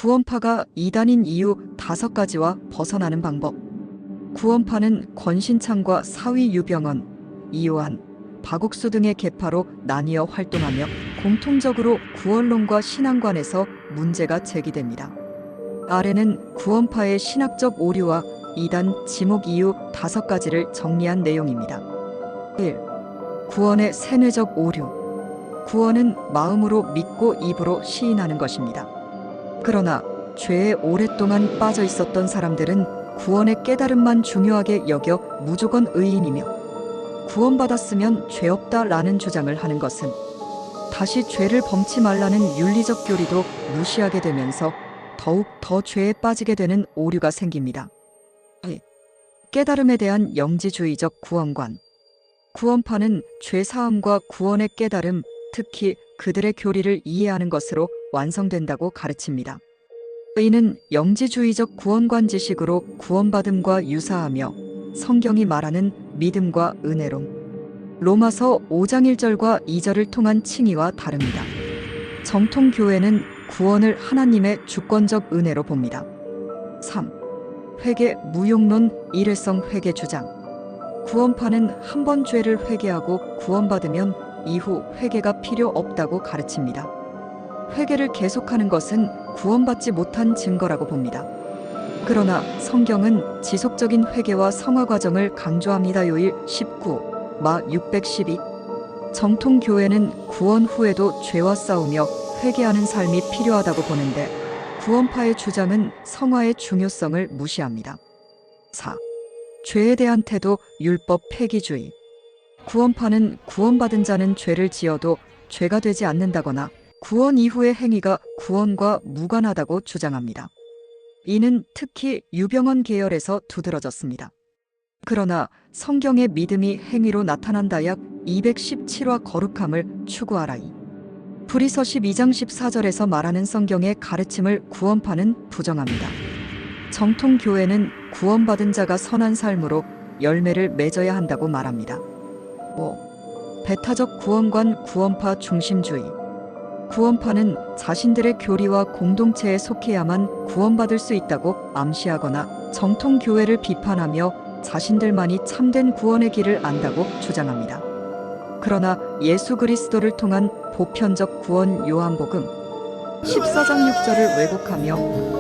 구원파가 이단인 이유 5가지와 벗어나는 방법. 구원파는 권신창과 사위 유병언, 이요한, 박옥수 등의 계파로 나뉘어 활동하며 공통적으로 구원론과 신앙관에서 문제가 제기됩니다. 아래는 구원파의 신학적 오류와 이단 지목 이유 5가지를 정리한 내용입니다. 1. 구원의 세뇌적 오류. 구원은 마음으로 믿고 입으로 시인하는 것입니다. 그러나 죄에 오랫동안 빠져 있었던 사람들은 구원의 깨달음만 중요하게 여겨 무조건 의인이며 구원받았으면 죄 없다라는 주장을 하는 것은 다시 죄를 범치 말라는 윤리적 교리도 무시하게 되면서 더욱 더 죄에 빠지게 되는 오류가 생깁니다. 깨달음에 대한 영지주의적 구원관. 구원파는 죄사함과 구원의 깨달음, 특히 그들의 교리를 이해하는 것으로 완성된다고 가르칩니다. 이는 영지주의적 구원관 지식으로 구원받음과 유사하며 성경이 말하는 믿음과 은혜론, 로마서 5장 1절과 2절을 통한 칭의와 다릅니다. 정통교회는 구원을 하나님의 주권적 은혜로 봅니다. 3. 회개 무용론 일회성 회개 주장. 구원파는 한 번 죄를 회개하고 구원받으면 이후 회개가 필요 없다고 가르칩니다. 회개를 계속하는 것은 구원받지 못한 증거라고 봅니다. 그러나 성경은 지속적인 회개와 성화 과정을 강조합니다. 요일 19, 마 612. 정통교회는 구원 후에도 죄와 싸우며 회개하는 삶이 필요하다고 보는데 구원파의 주장은 성화의 중요성을 무시합니다. 4. 죄에 대한 태도 율법 폐기주의. 구원파는 구원받은 자는 죄를 지어도 죄가 되지 않는다거나 구원 이후의 행위가 구원과 무관하다고 주장합니다. 이는 특히 유병언 계열에서 두드러졌습니다. 그러나 성경의 믿음이 행위로 나타난다 약 217화 거룩함을 추구하라이. 불이서 12장 14절에서 말하는 성경의 가르침을 구원파는 부정합니다. 정통교회는 구원받은 자가 선한 삶으로 열매를 맺어야 한다고 말합니다. 5. 배타적 구원관 구원파 중심주의. 구원파는 자신들의 교리와 공동체에 속해야만 구원받을 수 있다고 암시하거나 정통교회를 비판하며 자신들만이 참된 구원의 길을 안다고 주장합니다. 그러나 예수 그리스도를 통한 보편적 구원 요한복음 14장 6절을 왜곡하며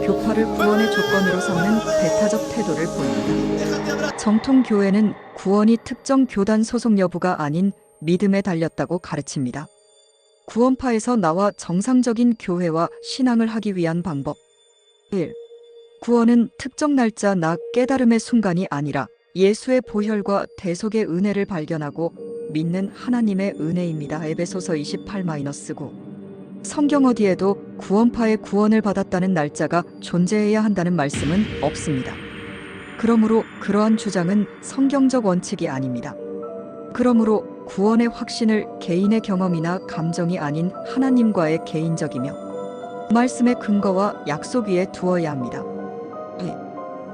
교파를 구원의 조건으로 삼는 배타적 태도를 보입니다. 정통교회는 구원이 특정 교단 소속 여부가 아닌 믿음에 달렸다고 가르칩니다. 구원파에서 나와 정상적인 교회와 신앙을 하기 위한 방법. 1. 구원은 특정 날짜 나 깨달음의 순간이 아니라 예수의 보혈과 대속의 은혜를 발견하고 믿는 하나님의 은혜입니다. 에베소서 28-9. 성경 어디에도 구원파의 구원을 받았다는 날짜가 존재해야 한다는 말씀은 없습니다. 그러므로 그러한 주장은 성경적 원칙이 아닙니다. 그러므로 구원의 확신을 개인의 경험이나 감정이 아닌 하나님과의 개인적이며 말씀의 근거와 약속 위에 두어야 합니다.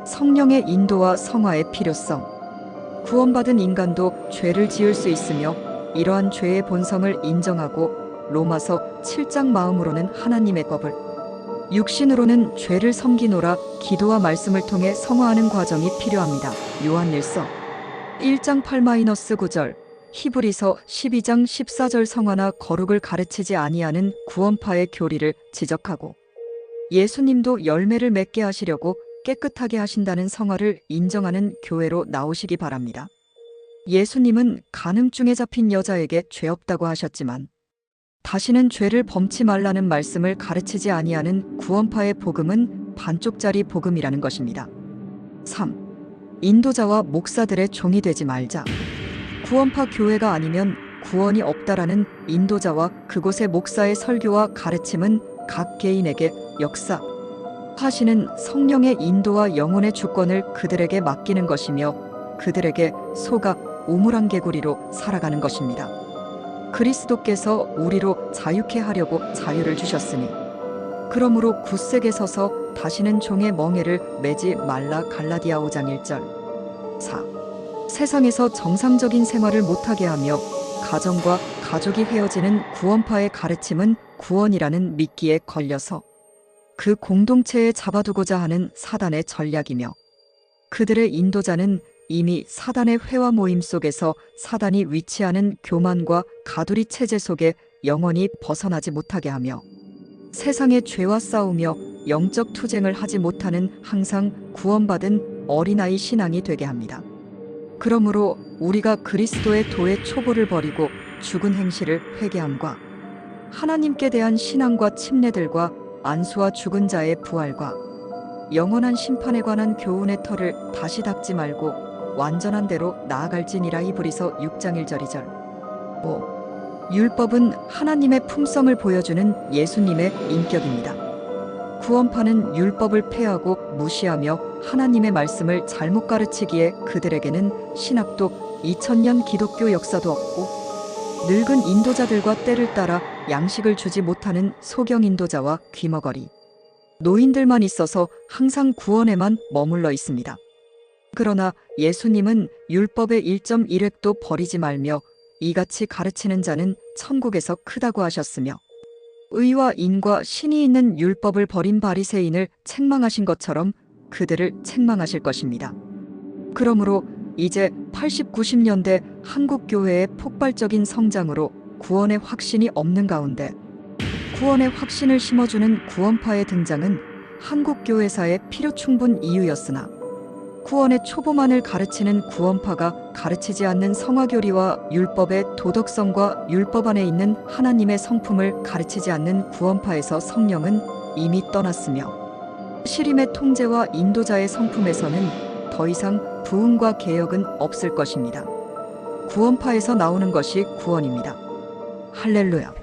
성령의 인도와 성화의 필요성. 구원받은 인간도 죄를 지을 수 있으며 이러한 죄의 본성을 인정하고 로마서 7장 마음으로는 하나님의 법을, 육신으로는 죄를 섬기노라 기도와 말씀을 통해 성화하는 과정이 필요합니다. 요한일서 1장 8-9절, 히브리서 12장 14절 성화나 거룩을 가르치지 아니하는 구원파의 교리를 지적하고 예수님도 열매를 맺게 하시려고 깨끗하게 하신다는 성화를 인정하는 교회로 나오시기 바랍니다. 예수님은 간음증에 잡힌 여자에게 죄 없다고 하셨지만 다시는 죄를 범치 말라는 말씀을 가르치지 아니하는 구원파의 복음은 반쪽짜리 복음이라는 것입니다. 3. 인도자와 목사들의 종이 되지 말자. 구원파 교회가 아니면 구원이 없다라는 인도자와 그곳의 목사의 설교와 가르침은 각 개인에게 하시는 성령의 인도와 영혼의 주권을 그들에게 맡기는 것이며 그들에게 속아 우물안 개구리로 살아가는 것입니다. 그리스도께서 우리로 자유케 하려고 자유를 주셨으니 그러므로 굳세게 서서 다시는 종의 멍에를 매지 말라. 갈라디아 5장 1절. 4. 세상에서 정상적인 생활을 못하게 하며 가정과 가족이 헤어지는 구원파의 가르침은 구원이라는 미끼에 걸려서 그 공동체에 잡아두고자 하는 사단의 전략이며 그들의 인도자는 이미 사단의 회화 모임 속에서 사단이 위치하는 교만과 가두리 체제 속에 영원히 벗어나지 못하게 하며 세상의 죄와 싸우며 영적 투쟁을 하지 못하는 항상 구원받은 어린아이 신앙이 되게 합니다. 그러므로 우리가 그리스도의 도의 초보를 버리고 죽은 행실을 회개함과 하나님께 대한 신앙과 침례들과 안수와 죽은 자의 부활과 영원한 심판에 관한 교훈의 털을 다시 닦지 말고 완전한 대로 나아갈지니라. 히브리서 6장 1절 5. 율법은 하나님의 품성을 보여주는 예수님의 인격입니다. 구원파는 율법을 폐하고 무시하며 하나님의 말씀을 잘못 가르치기에 그들에게는 신학도 2000년 기독교 역사도 없고 늙은 인도자들과 때를 따라 양식을 주지 못하는 소경 인도자와 귀머거리 노인들만 있어서 항상 구원에만 머물러 있습니다. 그러나 예수님은 율법의 1.1획도 버리지 말며 이같이 가르치는 자는 천국에서 크다고 하셨으며 의와 인과 신이 있는 율법을 버린 바리새인을 책망하신 것처럼 그들을 책망하실 것입니다. 그러므로 이제 80, 90년대 한국 교회의 폭발적인 성장으로 구원의 확신이 없는 가운데 구원의 확신을 심어주는 구원파의 등장은 한국 교회사의 필요 충분 이유였으나 구원의 초보만을 가르치는 구원파가 가르치지 않는 성화교리와 율법의 도덕성과 율법 안에 있는 하나님의 성품을 가르치지 않는 구원파에서 성령은 이미 떠났으며 시림의 통제와 인도자의 성품에서는 더 이상 부흥과 개혁은 없을 것입니다. 구원파에서 나오는 것이 구원입니다. 할렐루야.